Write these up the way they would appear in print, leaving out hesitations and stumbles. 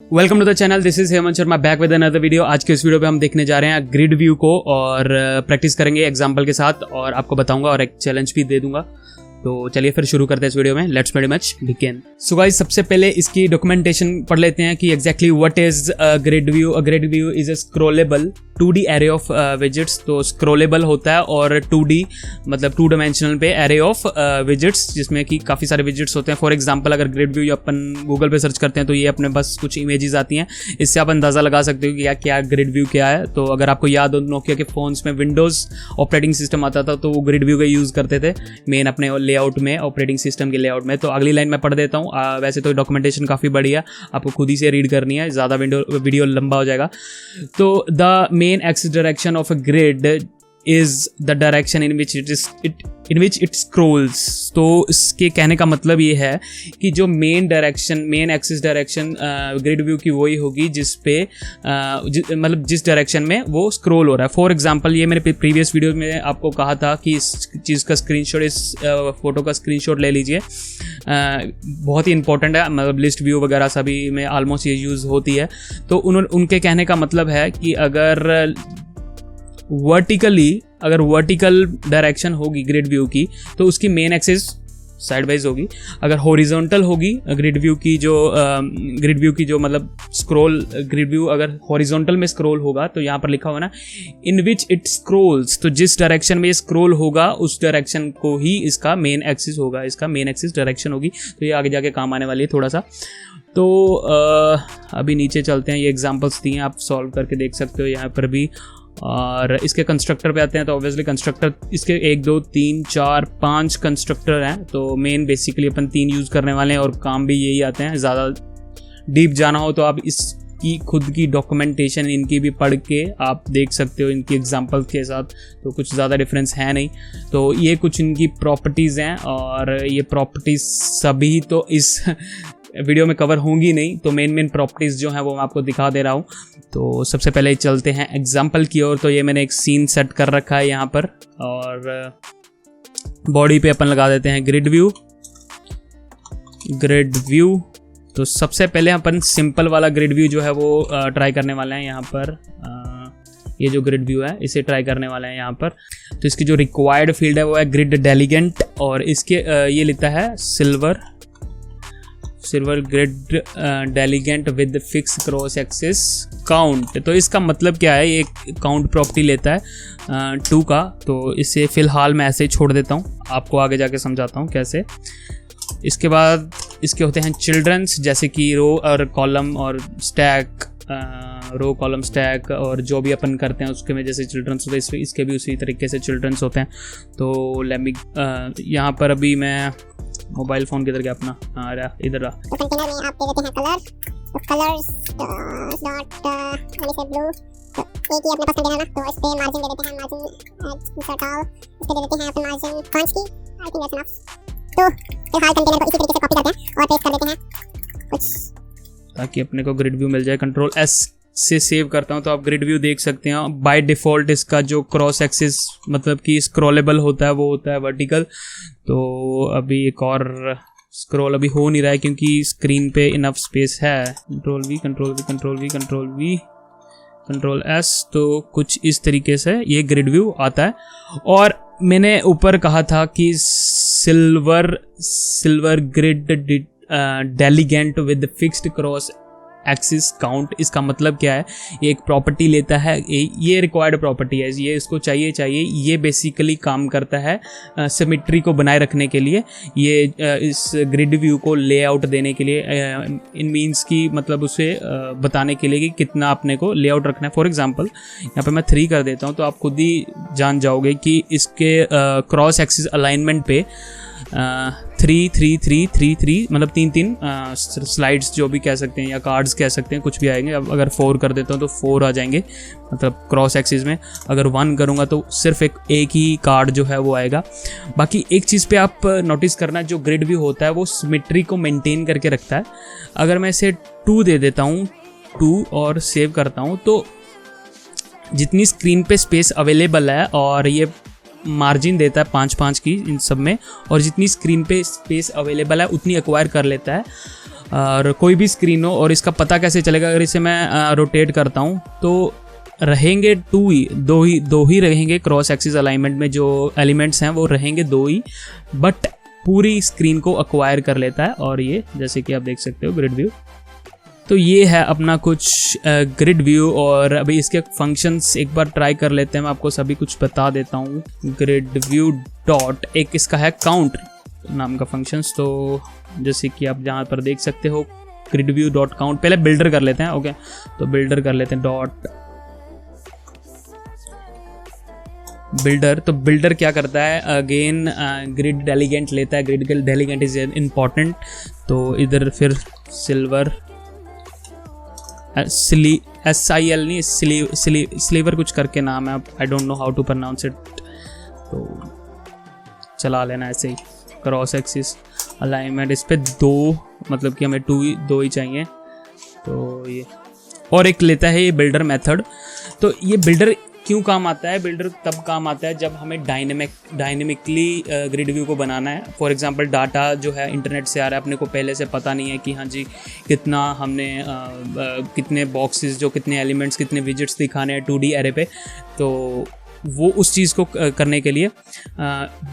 Welcome to the channel, this is Hemant Sharma back with another video. आज के इस video पे हम देखने जा रहे हैं ग्रिड व्यू को और प्रैक्टिस करेंगे एग्जांपल के साथ और आपको बताऊंगा और एक चैलेंज भी दे दूंगा। तो चलिए फिर शुरू करते हैं इस वीडियो में। Let's very much begin. So guys, सबसे पहले इसकी डॉक्यूमेंटेशन पढ़ लेते हैं कि exactly what is a grid view. A grid view is a scrollable 2D array of widgets. तो स्क्रॉलेबल होता है और 2D मतलब 2 डायमेंशनल पे एरे ऑफ विजेट्स, जिसमें कि काफ़ी सारे विजेट्स होते हैं। फॉर एग्जांपल अगर ग्रिड व्यू अपन गूगल पे सर्च करते हैं तो ये अपने पास कुछ इमेजेस आती हैं। इससे आप अंदाज़ा लगा सकते हो कि क्या ग्रिड व्यू क्या है। तो अगर आपको याद हो, नोकिया के फ़ोन्स में विंडोज़ ऑपरेटिंग सिस्टम आता था तो वो ग्रिड व्यू का यूज़ करते थे मेन अपने लेआउट में, ऑपरेटिंग सिस्टम के लेआउट में। तो अगली लाइन मैं पढ़ देता हूँ। वैसे तो डॉक्यूमेंटेशन काफ़ी बड़ी है, आपको खुद ही से रीड करनी है, ज़्यादा वीडियो लंबा हो जाएगा। तो the main axis direction of a grid is the direction in which it Scrolls. तो इसके कहने का मतलब ये है कि जो main axis direction grid view की वही होगी जिस पे मतलब जिस डायरेक्शन में वो स्क्रॉल हो रहा है। फॉर एग्जांपल ये मैंने प्रीवियस वीडियो में आपको कहा था कि इस चीज़ का स्क्रीनशॉट, इस फोटो का स्क्रीनशॉट ले लीजिए। बहुत ही इंपॉर्टेंट है, मतलब लिस्ट व्यू वगैरह सभी में ऑलमोस्ट ये यूज़ होती है। तो उनके कहने का मतलब है कि अगर वर्टिकल डायरेक्शन होगी ग्रिड व्यू की तो उसकी मेन एक्सिस साइडवाइज होगी। अगर हॉरिजॉन्टल होगी ग्रिड व्यू की जो मतलब स्क्रॉल, ग्रिड व्यू अगर हॉरिजॉन्टल में स्क्रॉल होगा तो यहाँ पर लिखा हुआ ना इन विच इट स्क्रॉल्स। तो जिस डायरेक्शन में ये स्क्रॉल होगा उस डायरेक्शन को ही इसका मेन एक्सिस होगा, इसका मेन एक्सिस डायरेक्शन होगी। तो ये आगे जाके काम आने वाली है थोड़ा सा। तो अभी नीचे चलते हैं। ये एग्जाम्पल्स दिए हैं, आप सॉल्व करके देख सकते हो यहाँ पर भी। और इसके कंस्ट्रक्टर पे आते हैं तो ऑब्वियसली कंस्ट्रक्टर इसके 1 2 3 4 5 कंस्ट्रक्टर हैं। तो मेन बेसिकली अपन 3 यूज़ करने वाले हैं और काम भी यही आते हैं। ज़्यादा डीप जाना हो तो आप इसकी खुद की डॉक्यूमेंटेशन इनकी भी पढ़ के आप देख सकते हो इनकी एग्जांपल के साथ। तो कुछ ज़्यादा डिफरेंस है नहीं। तो ये कुछ इनकी प्रॉपर्टीज़ हैं और ये प्रॉपर्टीज़ सभी तो इस वीडियो में कवर होंगी नहीं। तो मेन प्रॉपर्टीज़ जो हैं वो मैं आपको दिखा दे रहा हूँ। तो सबसे पहले चलते हैं एग्जाम्पल की ओर। तो ये मैंने एक सीन सेट कर रखा है यहाँ पर और बॉडी पे अपन लगा देते हैं ग्रिड व्यू। तो सबसे पहले अपन सिंपल वाला ग्रिड व्यू जो है वो ट्राई करने वाले हैं यहाँ पर। ये जो ग्रिड व्यू है इसे ट्राई करने वाले हैं यहाँ पर। तो इसकी जो रिक्वायर्ड फील्ड है वो है ग्रिड डेलीगेंट और इसके ये लेता है silver grid delegate with fix cross axis count. तो इसका मतलब क्या है, ये काउंट प्रॉपर्टी लेता है 2 का। तो इसे फिलहाल मैं ऐसे ही छोड़ देता हूँ, आपको आगे जाके समझाता हूँ कैसे। इसके बाद इसके होते हैं चिल्ड्रंस, जैसे कि रो और कॉलम और स्टैक, रो कॉलम स्टैक और जो भी अपन करते हैं उसके में जैसे चिल्ड्रंस होते हैं, इसके भी उसी तरीके से चिल्ड्रंस होते हैं। तो यहाँ पर अभी मैं मोबाइल फोन किधर गया अपना, इधर रहा। तो कंटेनर में आप दे देते हैं कलर, तो कलर्स डॉट मैंने से ब्लू। तो एक ही अपने पास कंटेनर ना, तो इस पे मार्जिन दे देते हैं, मार्जिन इंसर्ट ऑल। इस पे दे देते हैं अपन मार्जिन 5 की, आई थिंक दैट्स इनफ। तो फिलहाल कंटेनर को इसी तरीके से कॉपी करते हैं और पेस्ट कर देते हैं कुछ, ताकि अपने को ग्रिड व्यू मिल जाए। कंट्रोल S से सेव करता हूँ तो आप ग्रिड व्यू देख सकते हैं। बाय डिफ़ॉल्ट इसका जो क्रॉस एक्सिस मतलब कि स्क्रॉलेबल होता है वो होता है वर्टिकल। तो अभी एक और स्क्रॉल अभी हो नहीं रहा है क्योंकि स्क्रीन पे इनफ स्पेस है। Control S। तो कुछ इस तरीके से ये ग्रिड व्यू आता है। और मैंने ऊपर कहा था कि silver grid delegate with fixed cross axis count. इसका मतलब क्या है, ये एक प्रॉपर्टी लेता है, ये रिक्वायर्ड प्रॉपर्टी है, ये इसको चाहिए। ये बेसिकली काम करता है सिमेट्री को बनाए रखने के लिए, ये इस ग्रिड व्यू को लेआउट देने के लिए, इन मीन्स की मतलब उसे बताने के लिए कि कितना अपने को लेआउट रखना है। फॉर एग्जांपल यहाँ पे मैं 3 कर देता हूँ तो आप खुद ही जान जाओगे कि इसके क्रॉस एक्सिस अलाइनमेंट पे 3 मतलब 3 स्लाइड्स जो भी कह सकते हैं या कार्ड्स कह सकते हैं, कुछ भी आएंगे। अब अगर 4 कर देता हूँ तो 4 आ जाएंगे मतलब क्रॉस एक्सिस में। अगर 1 करूँगा तो सिर्फ एक ही कार्ड जो है वो आएगा। बाकी एक चीज़ पे आप नोटिस करना, जो ग्रिड व्यू होता है वो सिमेट्री को मेंटेन करके रखता है। अगर मैं इसे 2 दे देता हूँ 2 और सेव करता हूँ तो जितनी स्क्रीन पे स्पेस अवेलेबल है और ये मार्जिन देता है 5-5 की इन सब में, और जितनी स्क्रीन पे स्पेस अवेलेबल है उतनी एक्वायर कर लेता है। और कोई भी स्क्रीन हो, और इसका पता कैसे चलेगा? अगर इसे मैं रोटेट करता हूँ तो रहेंगे दो ही रहेंगे क्रॉस एक्सिस अलाइनमेंट में, जो एलिमेंट्स हैं वो रहेंगे 2 ही, बट पूरी स्क्रीन को अक्वायर कर लेता है। और ये जैसे कि आप देख सकते हो ग्रिड व्यू, तो ये है अपना कुछ ग्रिड व्यू। और अभी इसके फंक्शंस एक बार ट्राई कर लेते हैं, मैं आपको सभी कुछ बता देता हूँ। ग्रिड व्यू डॉट, एक इसका है काउंट नाम का फंक्शंस, तो जैसे कि आप जहाँ पर देख सकते हो ग्रिड व्यू डॉट काउंट। पहले बिल्डर कर लेते हैं, ओके, तो बिल्डर कर लेते हैं डॉट बिल्डर। तो बिल्डर क्या करता है? अगेन ग्रिड डेलीगेंट लेता है, ग्रिड डेलीगेंट इज इम्पॉर्टेंट। तो इधर फिर सिल्वर SIL नहीं, स्लीवर कुछ करके नाम है, I don't know how to pronounce it, तो चला लेना ऐसे ही। क्रॉस एक्सिस अलाइनमेंट, इस पे 2, मतलब कि हमें 2 ही चाहिए, तो ये। और एक लेता है ये बिल्डर मेथड। तो ये बिल्डर क्यों काम आता है? बिल्डर तब काम आता है जब हमें डायनेमिकली ग्रिड व्यू को बनाना है। फॉर एग्जांपल डाटा जो है इंटरनेट से आ रहा है, अपने को पहले से पता नहीं है कि हाँ जी कितना हमने कितने बॉक्सेस, जो कितने एलिमेंट्स, कितने विजिट्स दिखाने हैं 2D एरे पे, तो वो उस चीज़ को करने के लिए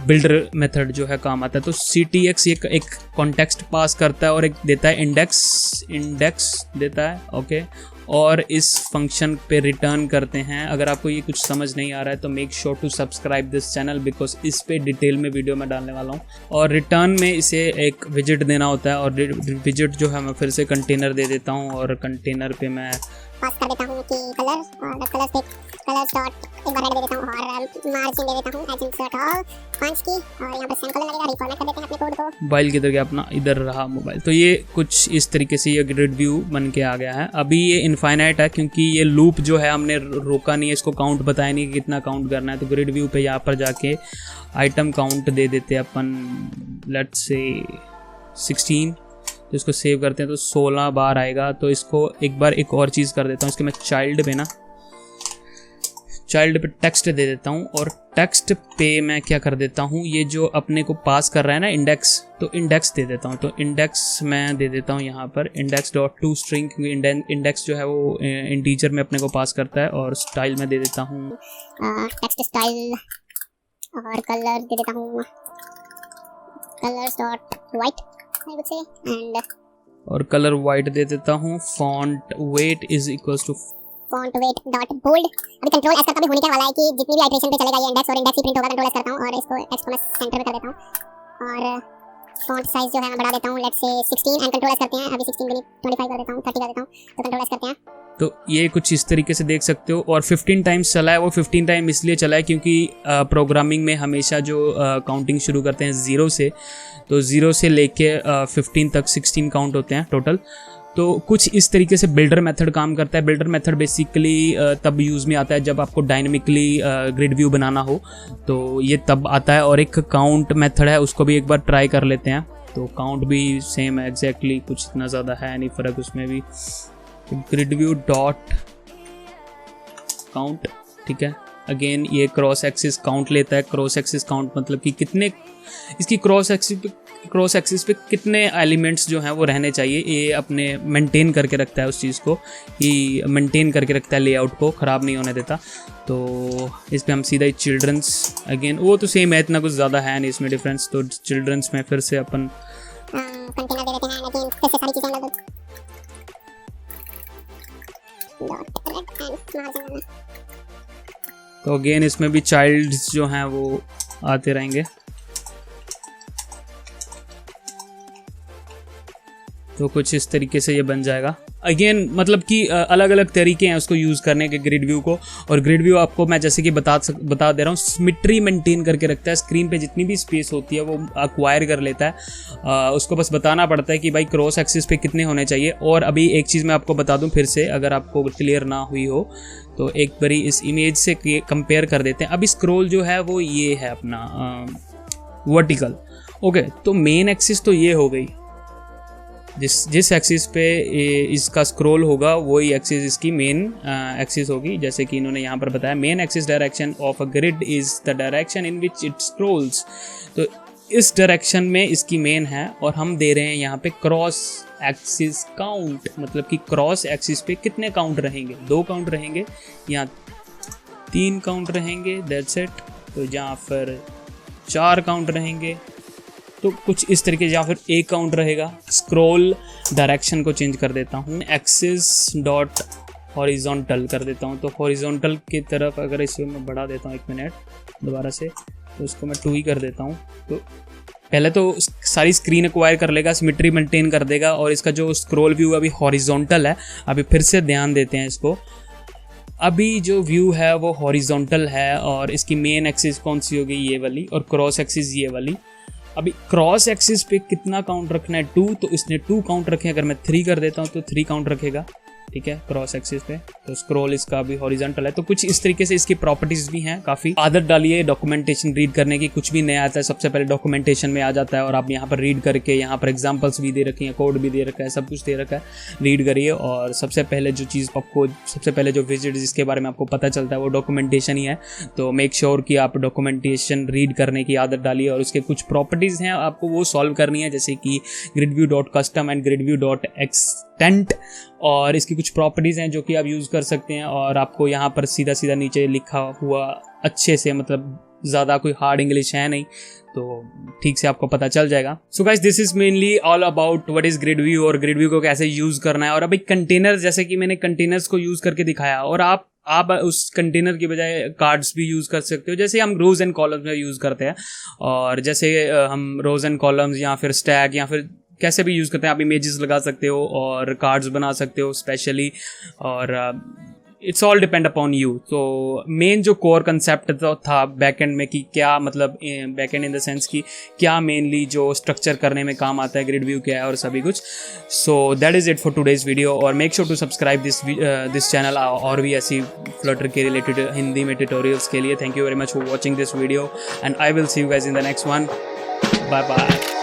बिल्डर मेथड जो है काम आता है। तो CTX एक कॉन्टेक्स्ट पास करता है और एक देता है इंडेक्स देता है, ओके, और इस फंक्शन पे रिटर्न करते हैं। अगर आपको ये कुछ समझ नहीं आ रहा है तो make sure to subscribe this channel, because इस पे डिटेल में वीडियो मैं डालने वाला हूँ। और रिटर्न में इसे एक विजिट देना होता है, और विजिट जो है मैं फिर से कंटेनर दे देता हूँ, और कंटेनर पे मैं पास कर देता हूँ कि कलर, और कलर्स पे कलर्स डॉट एक बार रेड दे देता हूँ, और मार्जिन दे देता हूँ एज इंसर्ट ऑल 5 की, और यहाँ पर सेम कलर लगेगा। रिफॉर्मेट कर देते हैं अपने कोड को। मोबाइल किधर गया अपना? इधर रहा मोबाइल। तो ये कुछ इस तरीके से ये ग्रिड व्यू बन के आ गया है। अभी ये इनफाइनाइट है क्योंकि ये लूप जो है हमने रोका नहीं है, इसको काउंट बताया नहीं कि कितना काउंट करना है। तो ग्रिड व्यू पे यहाँ पर जाके आइटम काउंट दे देते हैं अपन, लेट्स से 16। तो इसको सेव करते हैं तो 16 बार आएगा। तो इसको एक बार एक और चीज़ कर देता हूँ, इसके मैं चाइल्ड पे टेक्स्ट दे देता हूँ, और टेक्स्ट पे मैं क्या कर देता हूँ, ये जो अपने को पास कर रहा है ना इंडेक्स, तो इंडेक्स दे देता हूँ। तो इंडेक्स मैं दे देता हूँ यहाँ पर इंडेक्स डॉट टू स्ट्रिंग, क्योंकि इंडेक्स जो है वो इंटीजर में अपने को पास करता है। और स्टाइल में दे देता हूँ टेक्स्ट स्टाइल, और कलर दे देता हूँ colours dot white I would से, एंड और कलर वाइट दे देता हूँ। Font weight is equals to font weight dot bold. अभी कंट्रोल एस का भी होने क्या वाला है कि जितनी भी आइटरेशन पे चलेगा ये इंडेक्स, और इंडेक्स ही प्रिंट होगा। कंट्रोल एस करता हूँ और इसको टेक्स्ट को मैं सेंटर पे कर देता हूँ, और फॉन्ट साइज जो है मैं बढ़ा देता हूँ, let's say 16, and control S करते हैं। अभी 16 भी 25 कर देता हूँ, 30 कर देता हूँ, तो कंट्रोल एस करते हैं। तो ये कुछ इस तरीके से देख सकते हो। और 15 टाइम्स चला है, वो 15 टाइम इसलिए चला है क्योंकि प्रोग्रामिंग में हमेशा जो काउंटिंग शुरू करते हैं 0 से, तो 0 से लेके 15 तक 16 काउंट होते हैं टोटल। तो कुछ इस तरीके से बिल्डर मेथड काम करता है। बिल्डर मेथड बेसिकली तब यूज़ में आता है जब आपको डायनेमिकली ग्रिड व्यू बनाना हो, तो ये तब आता है। और एक काउंट मेथड है, उसको भी एक बार ट्राई कर लेते हैं। तो काउंट भी सेम है एग्जैक्टली, कुछ इतना ज़्यादा है नहीं फ़र्क उसमें भी। ग्रिड व्यू डॉट काउंट, ठीक है। अगेन ये क्रॉस एक्सिस काउंट लेता है। क्रॉस एक्सिस काउंट मतलब कि कितने इसकी क्रॉस एक्सिस पे कितने एलिमेंट्स जो हैं वो रहने चाहिए, ये अपने मेंटेन करके रखता है उस चीज़ को, ये मेंटेन करके रखता है, लेआउट को ख़राब नहीं होने देता। तो इस पर हम सीधा चिल्ड्रंस, अगेन वो तो सेम है, इतना कुछ ज़्यादा है नहीं इसमें डिफरेंस। तो चिल्ड्रंस में फिर से अपन कंटेनर दे देते हैं, लेकिन फिर से सारी चीज़ें हम लोग तो अगेन इसमें भी चाइल्ड्स जो हैं वो आते रहेंगे। तो कुछ इस तरीके से ये बन जाएगा। अगेन मतलब कि अलग अलग तरीके हैं उसको यूज़ करने के ग्रिड व्यू को। और ग्रिड व्यू आपको मैं जैसे कि बता दे रहा हूँ, सिमेट्री मेंटेन करके रखता है। स्क्रीन पे जितनी भी स्पेस होती है वो एक्वायर कर लेता है। उसको बस बताना पड़ता है कि भाई क्रॉस एक्सिस पे कितने होने चाहिए। और अभी एक चीज़ मैं आपको बता दूँ फिर से, अगर आपको क्लियर ना हुई हो तो एक बारी इस इमेज से कंपेयर कर देते हैं। अभी स्क्रॉल जो है वो ये है अपना वर्टिकल, ओके। तो मेन एक्सिस तो ये हो गई, जिस एक्सिस पे इसका स्क्रॉल होगा वही एक्सिस इसकी मेन एक्सिस होगी। जैसे कि इन्होंने यहाँ पर बताया, main axis direction of a grid is the direction in which it Scrolls. तो इस डायरेक्शन में इसकी मेन है और हम दे रहे हैं यहाँ पे क्रॉस एक्सिस काउंट, मतलब कि क्रॉस एक्सिस पे कितने काउंट रहेंगे, 2 काउंट रहेंगे या 3 काउंट रहेंगे, दैट्स इट। तो या फिर 4 काउंट रहेंगे, तो कुछ इस तरीके, या फिर 1 काउंट रहेगा। स्क्रॉल डायरेक्शन को चेंज कर देता हूँ, एक्सिस डॉट हॉरिजॉन्टल कर देता हूँ। तो हॉरिजॉन्टल की तरफ अगर इसको मैं बढ़ा देता हूँ 1 मिनट दोबारा से, तो इसको मैं 2 ही कर देता हूँ। तो पहले तो सारी स्क्रीन एक्वायर कर लेगा, सिमेट्री मेंटेन कर देगा, और इसका जो स्क्रॉल व्यू अभी हॉरिजॉन्टल है। अभी फिर से ध्यान देते हैं इसको, अभी जो व्यू है वो हॉरिजॉन्टल है और इसकी मेन एक्सिस कौन सी होगी, ये वाली, और क्रॉस एक्सिस ये वाली। अभी क्रॉस एक्सिस पे कितना काउंट रखना है, 2, तो इसने 2 काउंट रखे। अगर मैं 3 कर देता हूँ तो 3 काउंट रखेगा, ठीक है, क्रॉस एक्सिस पे। तो स्क्रॉल इसका भी हॉरिजॉन्टल है। तो कुछ इस तरीके से इसकी प्रॉपर्टीज भी हैं काफ़ी। आदत डालिए डॉक्यूमेंटेशन रीड करने की, कुछ भी नया आता है सबसे पहले डॉक्यूमेंटेशन में आ जाता है, और आप यहाँ पर रीड करके, यहाँ पर एग्जांपल्स भी दे रखे हैं, कोड भी दे रखा है, सब कुछ दे रखा है, रीड करिए। और सबसे पहले जो चीज़ आपको, सबसे पहले जो विजिट जिसके बारे में आपको पता चलता है वो डॉक्यूमेंटेशन ही है। तो मेक श्योर कि आप डॉक्यूमेंटेशन रीड करने की आदत डालिए, और उसके कुछ प्रॉपर्टीज़ हैं आपको वो सॉल्व करनी है, जैसे कि gridview.custom एंड gridview.extent, और इसकी कुछ प्रॉपर्टीज़ हैं जो कि आप यूज़ कर सकते हैं। और आपको यहाँ पर सीधा सीधा नीचे लिखा हुआ अच्छे से, मतलब ज़्यादा कोई हार्ड इंग्लिश है नहीं, तो ठीक से आपको पता चल जाएगा। So guys, this is mainly all about what is grid view और ग्रिड व्यू को कैसे यूज़ करना है। और अभी कंटेनर, जैसे कि मैंने कंटेनर्स को यूज़ करके दिखाया, और आप उस कंटेनर की बजाय कार्ड्स भी यूज़ कर सकते हो, जैसे हम रोज एंड कॉलम्स में यूज़ करते हैं। और जैसे हम रोज एंड कॉलम्स या फिर स्टैक या फिर कैसे भी यूज़ करते हैं, आप इमेजेस लगा सकते हो और कार्ड्स बना सकते हो स्पेशली, और it's all depend upon you. तो मेन जो कोर कंसेप्ट था बैकएंड में, कि क्या मतलब बैकएंड इन द सेंस कि क्या मेनली जो स्ट्रक्चर करने में काम आता है, ग्रिड व्यू क्या है और सभी कुछ। So that is it for today's video, और make sure to subscribe this channel और भी ऐसी फ्लटर के रिलेटेड हिंदी में ट्यूटोरियल्स के लिए। Thank you very much for watching this video and I will see you guys in the next one. Bye bye.